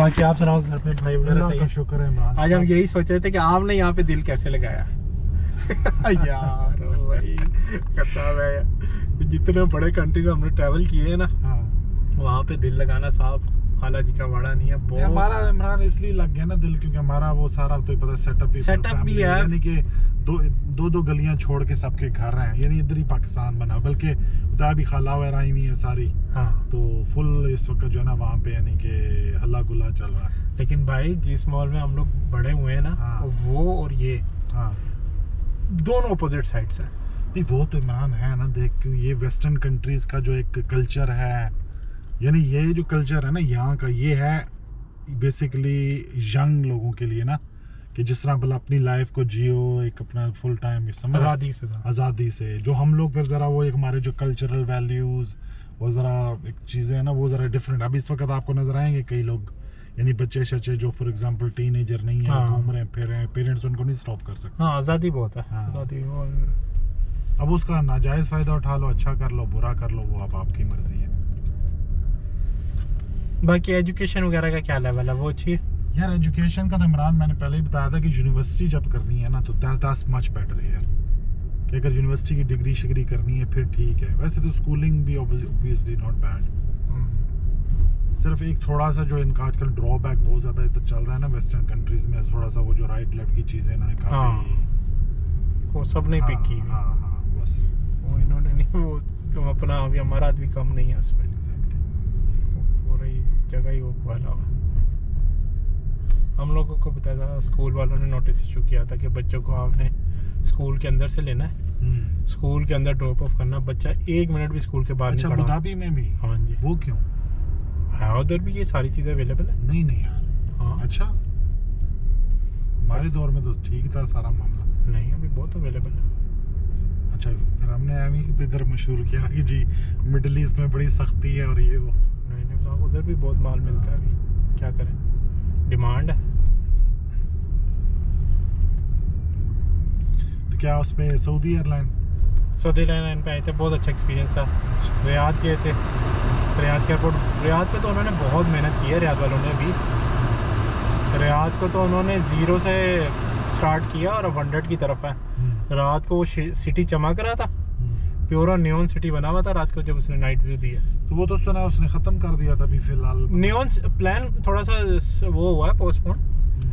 बाकी आप सुनाओ घर में भाई वगैरह सही है? शुक्र है इमरान। आज हम यही सोच रहे थे कि आपने यहाँ पे दिल कैसे लगाया यार भाई खत्म है यार। जितने बड़े कंट्रीज हमने ट्रैवल किए हैं ना, हाँ वहाँ पे दिल लगाना साफ खाला जी का वाड़ा नहीं है। बहुत हमारा इमरान इसलिए लग गया ना दिल, क्योंकि हमारा वो सारा तो पता सेटअप भी है, यानी कि दो गलियां छोड़ के सबके घर हैं, यानी इधर ही पाकिस्तान बना, बल्कि उधर भी खाला वगैरह आई हुई है सारी। हाँ तो फुल इस वक्त जो है ना वहाँ पे यानी कि हल्ला गुल्ला चल रहा है। लेकिन भाई जिस मॉल में हम लोग बड़े हुए हैं ना, हाँ। वो और ये हाँ दोनों अपोजिट साइड्स हैं। नहीं वो तो इमरान है ना, देख क्यों ये वेस्टर्न कंट्रीज का जो एक कल्चर है, यानी ये जो कल्चर है ना यहाँ का, ये है बेसिकली यंग लोगों के लिए ना, कि जिस तरह भला अपनी लाइफ को जियो एक अपना फुल टाइम आज़ादी से जो हम लोग फिर ज़रा वो एक हमारे जो कल्चरल वैल्यूज़ वो ज़रा एक चीज़ें हैं ना वो ज़रा डिफरेंट। अब इस वक्त आपको नज़र आएंगे कई लोग, यानी बच्चे शच्चे जो फॉर एग्जांपल टीनेजर नहीं है, हाँ। घूम रहे हैं फिर रहे हैं, पेरेंट्स उनको नहीं स्टॉप कर सकते। हाँ आज़ादी बहुत है। हाँ। आज़ादी अब उसका नाजायज़ फ़ायदा उठा लो, अच्छा कर लो बुरा कर लो, वो अब आपकी मर्ज़ी है। बाकी एजुकेशन वगैरह का क्या लेवल है, वो अच्छी है? यार एजुकेशन का तो इमरान मैंने पहले ही बताया था कि यूनिवर्सिटी जब करनी है ना तो दैट्स मच बेटर है यार, कि अगर यूनिवर्सिटी की डिग्री शिग्री करनी है फिर ठीक है। वैसे तो स्कूलिंग भी ऑब्वियसली नॉट बैड, सिर्फ एक थोड़ा सा जो इनका आजकल ड्रॉबैक बहुत ज़्यादा इधर चल रहा है ना वेस्टर्न कंट्रीज में, थोड़ा सा वो जो राइट लेफ्ट की चीज़ें इन्होंने काफ़ी वो सब नहीं पिक की। हाँ बस वो इन्होंने नहीं, वो तुम अपना अभी हमारा आदमी कम नहीं है उसमें, पूरी जगह ही वो वाला हुआ। हम लोगों को बताया था, स्कूल वालों ने नोटिस इशू किया था कि बच्चों को आपने स्कूल के अंदर से लेना है, स्कूल के अंदर ड्रॉप ऑफ करना, बच्चा 1 मिनट भी स्कूल के बाहर नहीं खड़ा। अबू धाबी में भी? हाँ जी। वो क्यों है उधर भी ये सारी चीज़ें अवेलेबल है? नहीं यार। हाँ अच्छा हमारे दौर में तो ठीक था सारा मामला। नहीं अभी बहुत अवेलेबल है। अच्छा फिर हमने इधर मशहूर किया कि जी मिडिल ईस्ट में बड़ी सख्ती है और ये वो। नहीं उधर भी बहुत माल मिलता है, अभी क्या करें, डिमांड है। तो क्या उस पे सऊदी एयरलाइन पे आए थे, बहुत अच्छा एक्सपीरियंस था। रियाद गए थे, रियाद के एयरपोर्ट, रियाद पे तो उन्होंने बहुत मेहनत की है, रियाद वालों ने भी। रियाद को तो उन्होंने 0 से स्टार्ट किया और अब 100 की तरफ है। रात को वो सिटी चमक रहा था, प्योर नियॉन सिटी बना हुआ था रात को जब उसने नाइट व्यू दिया। तो वो तो सुना उसने ख़त्म कर दिया था अभी फिलहाल। नियॉन प्लान थोड़ा सा वो हुआ है पोस्टपोन,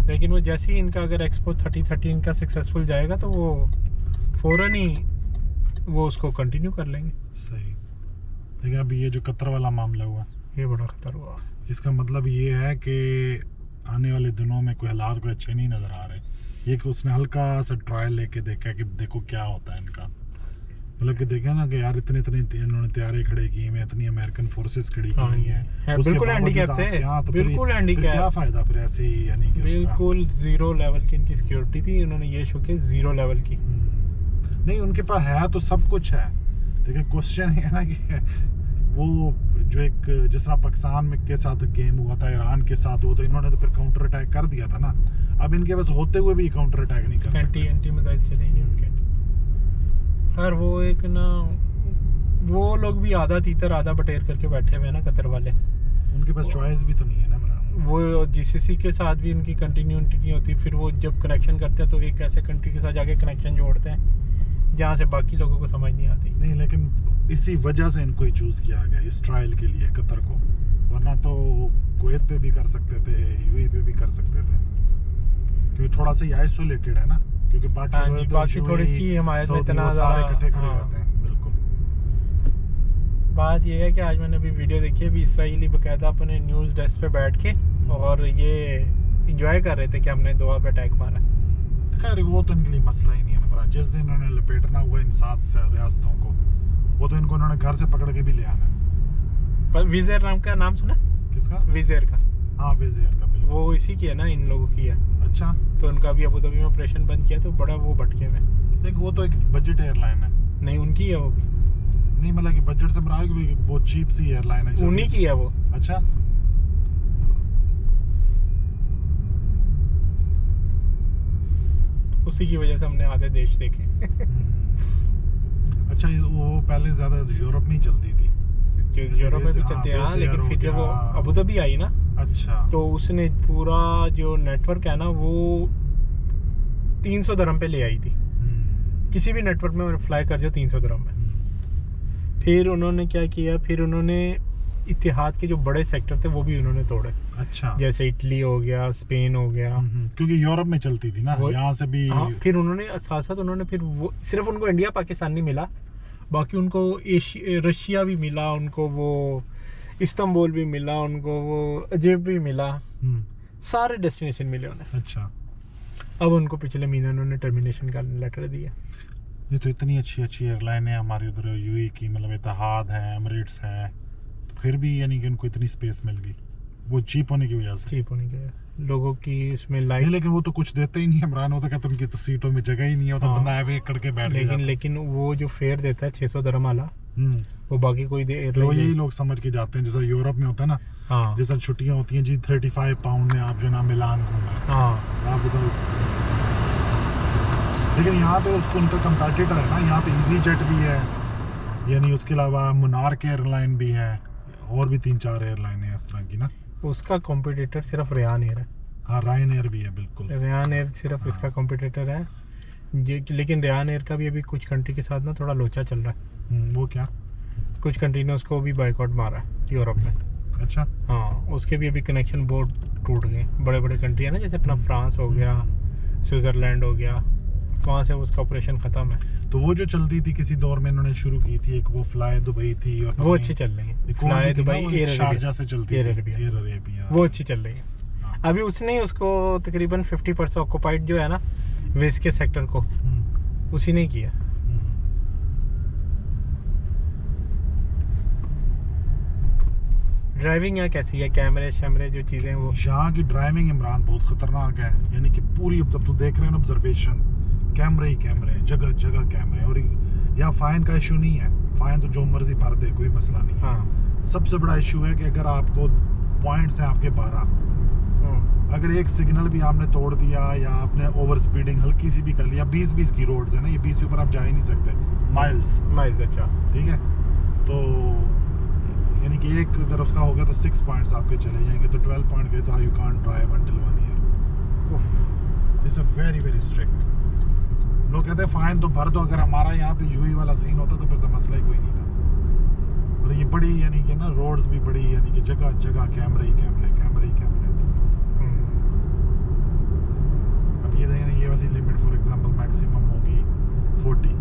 लेकिन वो जैसे ही इनका अगर एक्सपो 30 इनका सक्सेसफुल जाएगा तो वो फ़ौरन ही वो उसको कंटिन्यू कर लेंगे। सही। लेकिन अभी ये जो कतर वाला मामला हुआ, ये बड़ा खतर हुआ। इसका मतलब ये है कि आने वाले दिनों में कोई हालात कोई अच्छे नहीं नज़र आ रहे। ये कि उसने हल्का सा ट्रायल लेके देखा कि देखो क्या होता है इनका, मतलब कि देखा ना कि यार इतने इन्होंने तैयारे खड़े किए हैं, इतनी अमेरिकन फोर्सेस खड़ी की हुई हैं, बिल्कुल हैंडीकैप थे, बिल्कुल हैंडीकैप। क्या फ़ायदा फिर ऐसे ही, यानी कि बिल्कुल 0 लेवल की इनकी सिक्योरिटी थी, उन्होंने ये शो के 0 लेवल की। नहीं उनके पास है तो सब कुछ है, लेकिन क्वेश्चन है ना कि वो जो एक जिस तरह पाकिस्तान में के साथ गेम हुआ था, ईरान के साथ हुआ था, इन्होंने तो फिर काउंटर अटैक कर दिया था ना। अब इनके पास होते हुए भी काउंटर अटैक नहीं कर सकते, एंटी मिसाइल चलेंगे उनके। और वो एक ना वो लोग भी आधा तीतर आधा बटेर करके बैठे हुए हैं ना कतर वाले, उनके पास चॉइस भी तो नहीं है ना। वो जीसीसी के साथ भी उनकी कंटिन्यूटी नहीं होती, फिर वो जब कनेक्शन करते हैं तो एक ऐसे कंट्री के साथ जाके कनेक्शन जोड़ते हैं जहाँ से बाकी लोगों को समझ नहीं आती। नहीं लेकिन इसी वजह से इनको ही चूज़ किया गया इस ट्रायल के लिए कतर को, वरना तो कुवैत पे भी कर सकते थे, यूएई पे भी कर सकते थे, क्योंकि थोड़ा सा आइसोलेटेड है ना, क्योंकि बाकी थोड़ी सी हमारे में इतना सारे इकट्ठे खड़े रहते हैं। बिल्कुल। बात ये है कि आज मैंने अभी वीडियो देखी है, अभी इसराइली बाकायदा अपने न्यूज़ डेस्क पे बैठ के और ये इंजॉय कर रहे थे कि हमने दोहा पे अटैक मारा। खैर वो तो इनके लिए मसला ही नहीं है ना, जिस दिन इन्होंने लपेटना हुआ इन 7 रियासतों को, वो तो इनको उन्होंने घर से पकड़ के भी ले आना है। पर विज़ेर नाम का नाम सुना? किसका? विज़ेर का। हाँ विज़ेर का, वो इसी की है ना, इन लोगों की है। अच्छा। तो उनका भी अबू धाबी में ऑपरेशन बंद किया तो बड़ा वो भटके में। देख वो तो एक बजट एयरलाइन है। नहीं उनकी है वो भी। नहीं मतलब कि बजट से मरा भी बहुत चीप सी एयरलाइन है, उन्हीं की है वो। अच्छा उसी की वजह से हमने आधे देश देखे। अच्छा वो पहले ज़्यादा यूरोप में ही चलती थी। जो यूरोप में भी हाँ, चलते हैं, हाँ, Wizz Air लेकिन हो फिर जब वो गया। अबू धाबी आई ना, अच्छा। तो उसने पूरा जो नेटवर्क है ना वो 300 दिरहम पे ले आई थी। किसी भी नेटवर्क में फ्लाई कर जाओ 300 दिरहम में। फिर उन्होंने क्या किया, फिर उन्होंने इतिहाद के जो बड़े सेक्टर थे वो भी उन्होंने तोड़े, अच्छा। जैसे इटली हो गया, स्पेन हो गया। क्योंकि यूरोप में चलती थी ना, वो- यहाँ से भी। हाँ, फिर उन्होंने साथ साथ उन्होंने फिर वो सिर्फ उनको इंडिया पाकिस्तान नहीं मिला, बाकी उनको रशिया भी मिला, उनको वो इस्तांबुल भी मिला, उनको वो इजिप्ट भी मिला, हम्म, सारे डेस्टिनेशन मिले उन्हें। अच्छा। अब उनको पिछले महीने उन्होंने टर्मिनेशन का लेटर दिया। ये तो इतनी अच्छी अच्छी एयरलाइन है हमारे उधर यूएई की, मतलब इतिहाद है, एमिरेट्स है, तो फिर भी यानी कि उनको इतनी स्पेस मिल गई, वो चीप होने की वजह से। चीप होने के लोगों की उसमें नहीं, लाइफ, लेकिन वो तो कुछ देते ही नहीं इमरान, वो तो कहते उनकी तो सीटों में जगह ही नहीं है, वो तो हाँ। बंदा है करके बैठ गया। लेकिन वो जो फेयर देता है 600 दिरहम वाला, हम्म, वो बाकी कोई दे फिर वो यही लोग समझ के जाते हैं, जैसा यूरोप में होता है ना, हाँ जैसा छुट्टियां होती हैं जी, 35 पाउंड में आप जो है ना मिलान घूमें, हाँ आप उधर। लेकिन यहाँ पे उसको उनका कंपेटिटर है ना, यहाँ पे इजी जेट भी है, यानी उसके अलावा मोनार्क एयरलाइन भी है, और भी 3-4 एयरलाइन है इस तरह की ना। उसका कॉम्पिटिटर सिर्फ रेयान एयर है। हाँ, रायन एयर भी है, बिल्कुल। रेयान एयर सिर्फ हाँ। इसका कॉम्पिटिटर है। लेकिन रेयान एयर का भी अभी कुछ कंट्री के साथ ना थोड़ा लोचा चल रहा है। वो क्या? कुछ कंट्री ने उसको भी बाइकआउट मारा है यूरोप में। अच्छा। हाँ, उसके भी अभी कनेक्शन बहुत टूट गए। बड़े बड़े कंट्री है ना, जैसे अपना फ्रांस हो गया, स्विट्जरलैंड हो गया, वहाँ से उसका ऑपरेशन ख़त्म है। तो वो जो चलती थी किसी दौर में इन्होंने शुरू की थी, एक वो फ्लाई दुबई थी, और वो अच्छी चल रही है। एक और फ्लाई भी थी ना, दुबई, वो एयर शारजा से चलती एयर थी, अरेबिया, एयर अरेबिया। वो अच्छी चल रही है। हाँ। अभी उसने ही उसको तकरीबन 50% ऑक्यूपाइड जो है ना वेस्ट के सेक्टर को, उसी ने किया। ड्राइविंग यहाँ कैसी है, कैमरे शैमरे जो चीज़ें वो? यहाँ की ड्राइविंग इमरान बहुत खतरनाक है, यानी कि पूरी, अब तू देख रहे हैं ना, ऑब्जर्वेशन, कैमरे ही कैमरे, जगह जगह कैमरे। और यहाँ फाइन का इशू नहीं है, फाइन तो जो मर्जी भर दे, कोई मसला नहीं है। हाँ। सबसे बड़ा इशू है कि अगर आपको पॉइंट्स हैं आपके 12, अगर एक सिग्नल भी आपने तोड़ दिया या आपने ओवर स्पीडिंग हल्की सी भी कर लिया, 20-20 की रोड्स है ना, ये 20 के ऊपर आप जा ही नहीं सकते, माइल्स। अच्छा। ठीक है, तो यानी कि एक अगर उसका हो गया तो 6 पॉइंट्स आपके चले जाएंगे, तो 12 पॉइंट गए तो you can't drive until 1 year. It's a very very strict. लोग कहते हैं फाइन तो भर दो, अगर हमारा यहाँ पे यूई वाला सीन होता तो फिर तो मसला ही कोई नहीं था। और ये बड़ी यानी कि ना रोड्स भी बड़ी, यानी कि जगह जगह कैमरे ही कैमरे, कैमरे ही कैमरे। अब ये देखें, ये वाली लिमिट फॉर एग्जांपल मैक्सिमम होगी 40,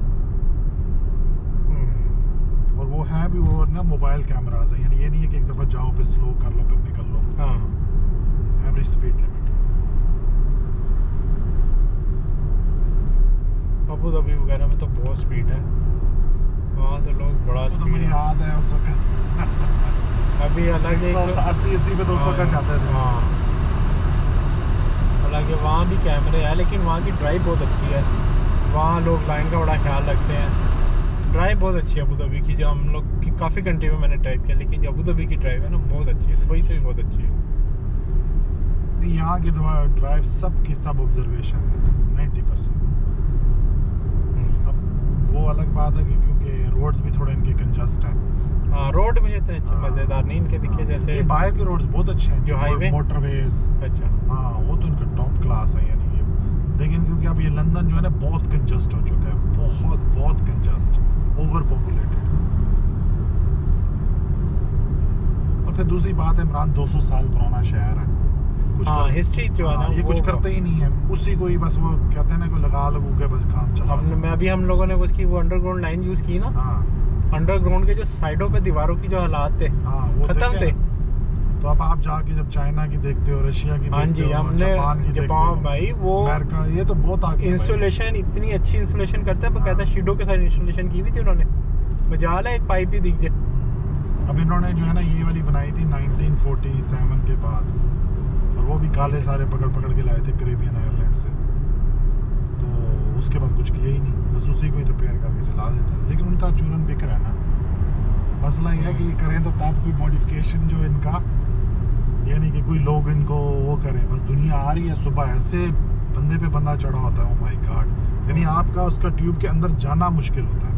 और वो है भी वो ना मोबाइल कैमराज है, यानी ये नहीं है कि एक दफ़ा जाओ पे स्लो कर लो, कर निकल लो। हाँ। Average speed limit. Abu Dhabi वगैरह में तो बहुत स्पीड है, वहाँ तो लोग बड़ा तो स्पीड मुझे है। याद है उस वक्त अभी अलग 180 पे 200 का जाते थे। हाँ, हालांकि वहाँ भी कैमरे हैं, लेकिन वहाँ की ड्राइव बहुत अच्छी है। वहाँ लोग लाइन का बड़ा ख्याल रखते हैं। ड्राइव बहुत अच्छी है अबू धाबी की, जो हम लोग की काफ़ी कंट्री में मैंने ड्राइव किया, लेकिन जो अबू धाबी की ड्राइव है ना बहुत अच्छी है, दुबई से भी बहुत अच्छी है। यहाँ की ड्राइव सब की सब ऑब्जर्वेशन है 90%। अब वो अलग बात है कि क्योंकि रोड्स भी थोड़े इनके कंजस्ट हैं। हाँ, रोड मुझे इतने अच्छे मज़ेदार नहीं इनके दिखे, जैसे ये बाहर के रोड्स बहुत अच्छे हैं, जो हाईवे मोटरवेज। अच्छा। हाँ, वो तो इनका टॉप क्लास है, यानी कि लेकिन क्योंकि अब ये लंदन जो है ना बहुत कंजस्ट हो चुका है, बहुत बहुत कंजस्ट, ओवर पॉपुलेटेड। और फिर दूसरी बात है, इमरान 200 साल पुराना शहर है, हाँ, हिस्ट्री जो है ना ये कुछ करते ही नहीं है, उसी को ही बस वो कहते हैं ना कि लगा लगू के बस काम चला। हम लोगों ने उसकी वो अंडरग्राउंड लाइन यूज़ की ना। हाँ, अंडरग्राउंड के जो साइडों पे दीवारों की जो हालात थे, हाँ, वो खत्म थे। तो अब आप जाके जब चाइना की देखते हो, रशिया की हाँ देखते जी, हो, हमने जापान की देखते हो, जापान भाई वो अमेरिका, ये तो बहुत आगे है भाई। इंसुलेशन इतनी अच्छी इंसुलेशन करते हैं, कहता है शीडो के साथ इंसुलेशन की हुई थी उन्होंने। मजाल है, एक पाइप ही दिख जाए। अब इन्होंने जो है ना ये वाली बनाई थी 1947 के बाद, और वो भी काले सारे पकड़ पकड़ के लाए थे कैरेबियन आइलैंड से, तो उसके बाद कुछ किया ही नहीं, बस उसी को ही रिपेयर करके चला देते हैं। लेकिन उनका चूरन बिक रहा है ना, मसला ये है कि करें तो तब कोई मॉडिफिकेशन जो इनका, यानी कि कोई लोग इनको वो करें, बस दुनिया आ रही है सुबह ऐसे बंदे पे बंदा चढ़ा होता है, ओ माय गॉड, यानी आपका उसका ट्यूब के अंदर जाना मुश्किल होता है।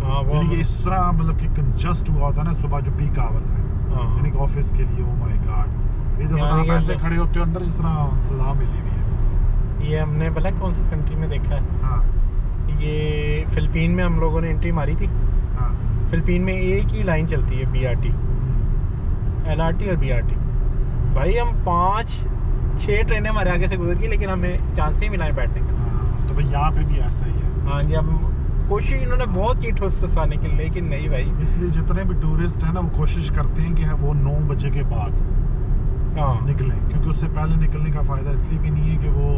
हाँ वो यानी कि इस तरह मतलब कि कंजस्ट हुआ होता है ना सुबह जो पीक आवर्स है, हाँ यानी कि ऑफिस के लिए। ओ माय गॉड, ये तो यानी आप कि ऐसे खड़े होते हो अंदर जिस तरह सजा मिली हुई है। ये हमने भला कौन सी कंट्री में देखा है, हाँ ये फिलिपीन में हम लोगों ने एंट्री मारी थी। हाँ फिलिपीन में एक ही लाइन चलती है, BRT, LRT और BRT। भाई हम 5-6 ट्रेनें हमारे आगे से गुजर गई, लेकिन हमें चांस नहीं मिला है बैठने का। हाँ, तो भाई यहाँ पे भी ऐसा ही है। हाँ जी, अब कोशिश इन्होंने बहुत की टूरिस्ट आने की, लेकिन नहीं भाई। इसलिए जितने भी टूरिस्ट हैं ना वो कोशिश करते हैं कि वो 9 बजे के बाद हाँ निकलें, क्योंकि उससे पहले निकलने का फ़ायदा इसलिए भी नहीं है कि वो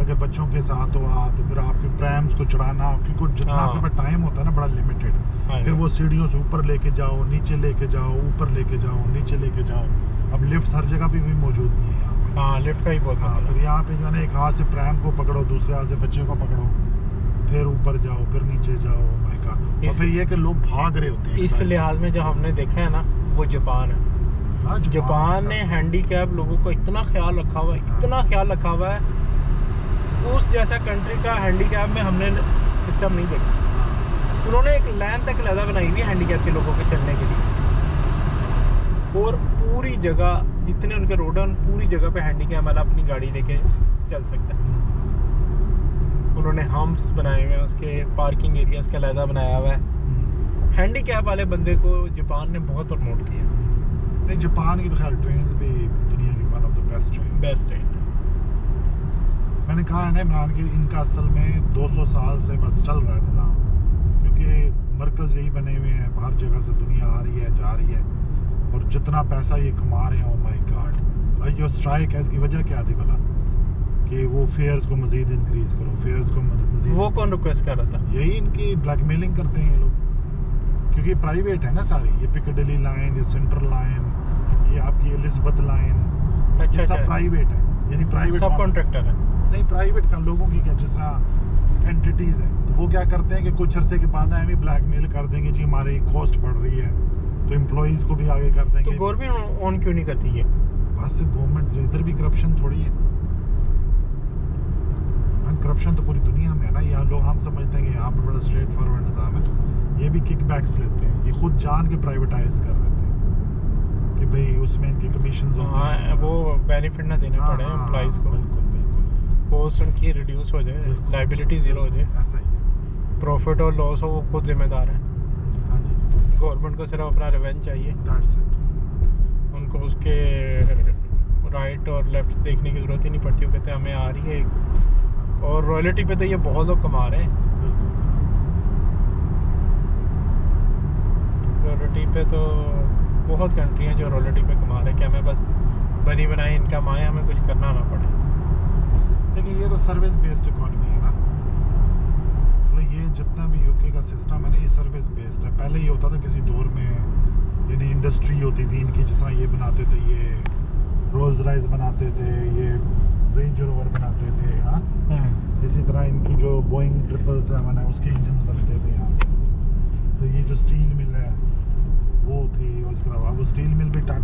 अगर बच्चों के साथ हो आप, तो फिर आपके प्रैम्स को चढ़ाना, क्योंकि जितना हाँ। आपके पास टाइम होता है ना बड़ा लिमिटेड, हाँ फिर वो सीढ़ियों से ऊपर लेके जाओ, नीचे लेके जाओ, ऊपर लेके जाओ, नीचे लेके जाओ। अब लिफ्ट हर जगह पे भी मौजूद नहीं है यहाँ पे। हाँ, लिफ्ट का ही बहुत हाँ, मसला फिर यहाँ पे जो है ना एक हाथ से प्रैम को पकड़ो, दूसरे हाथ से बच्चे को पकड़ो, फिर ऊपर जाओ, फिर नीचे जाओ। My God. और फिर ये कि लोग भाग रहे होते हैं इस लिहाज में जो हमने देखा है ना, वो जापान है। हाँ, जापान ने हैंडीकैप लोगों का इतना ख्याल रखा हुआ है, इतना ख्याल रखा हुआ है। उस जैसा कंट्री का हैंडीकैप में हमने सिस्टम नहीं देखा। उन्होंने एक लाइन तक लदा बनाई हुई है हैंडीकैप के लोगों के चलने के लिए, और पूरी जगह जितने उनके रोड हैं उन पूरी जगह पे हैंडीकैप वाला अपनी गाड़ी लेके चल सकता है। उन्होंने हम्प्स बनाए हुए हैं, उसके पार्किंग एरियाज का लहदा बनाया हुआ है। हैंडीकैप वाले बंदे को जापान ने बहुत प्रमोट किया। नहीं, जापान की तो खैर ट्रेन भी दुनिया की one of the best train. मैंने कहा है ना इमरान की इनका असल में 200 साल से बस चल रहा है निज़ाम, क्योंकि मरकज़ यही बने हुए हैं, हर जगह से दुनिया आ रही है, जा रही है, और जितना पैसा ये कमा रहे हैं, ओ माय गॉड। भाई जो स्ट्राइक है इसकी वजह क्या थी भला, कि वो फेयर्स को मज़ीद इंक्रीज़ करो, फेयर्स को मज़ीद। वो कौन रिक्वेस्ट कर रहा था? यही इनकी ब्लैकमेलिंग करते हैं ये लोग, क्योंकि प्राइवेट है ना सारी, ये पिकाडेली लाइन, ये सेंट्रल लाइन, ये आपकी एलिज़ाबेथ लाइन, अच्छा सब प्राइवेट है, यानी प्राइवेट सब कॉन्ट्रैक्टर है। नहीं, प्राइवेट का लोगों की क्या, जिस तरह एंटिटीज़ हैं, तो वो क्या करते हैं कि कुछ अरसे के बाद हमें ब्लैकमेल कर देंगे, जी हमारी कॉस्ट बढ़ रही है, तो एम्प्लॉइज़ को भी आगे कर देंगे। तो गवर्नमेंट ऑन क्यों नहीं करती ये? बस गवर्नमेंट, इधर भी करप्शन थोड़ी है। करप्शन तो पूरी दुनिया में है ना। यहाँ लोग हम समझते हैं कि यहाँ पर बड़ा स्ट्रेट फॉरवर्ड निज़ाम है, ये भी किकबैक्स लेते हैं, ये खुद जान के प्राइवेटाइज कर देते हैं कि भाई उसमें इनके कमीशन होते हैं, वो बेनिफिट ना देने पड़े एम्प्लॉइज़ को, बिल्कुल बिल्कुल, कॉस्ट उनकी रिड्यूस हो जाए, लाइबिलिटी ज़ीरो हो जाए, ऐसा ही है। प्रॉफिट और लॉस हो वो खुद जिम्मेदार है। हाँ जी, गवर्नमेंट को सिर्फ अपना रिवेन्यू चाहिए, दैट्स इट। उनको उसके राइट और लेफ्ट देखने की ज़रूरत ही नहीं पड़ती। वो कहते हैं हमें आ रही है, और रॉयल्टी पे तो ये बहुत लोग कमा रहे हैं। रॉयल्टी पे तो बहुत कंट्री हैं जो रॉयल्टी पे कमा रहे हैं, कि हमें बस बनी बनाई इनकम आए, हमें कुछ करना ना पड़े। लेकिन ये तो सर्विस बेस्ड इकॉनमी है ना, मतलब ये जितना भी यूके का सिस्टम है ना, ये सर्विस बेस्ड है। पहले ये होता था किसी दौर में, यानी इंडस्ट्री होती थी इनकी, जिस तरह ये बनाते थे, ये रोल्स रॉयस बनाते थे, ये रेंज रोवर बनाते थे। हाँ, इसी तरह इनकी जो बोइंग 777 है उसके इंजन बनते थे यहाँ पे। तो ये जो स्टील मिल है वो थी, और उसके अलावा वो स्टील मिल भी टाटा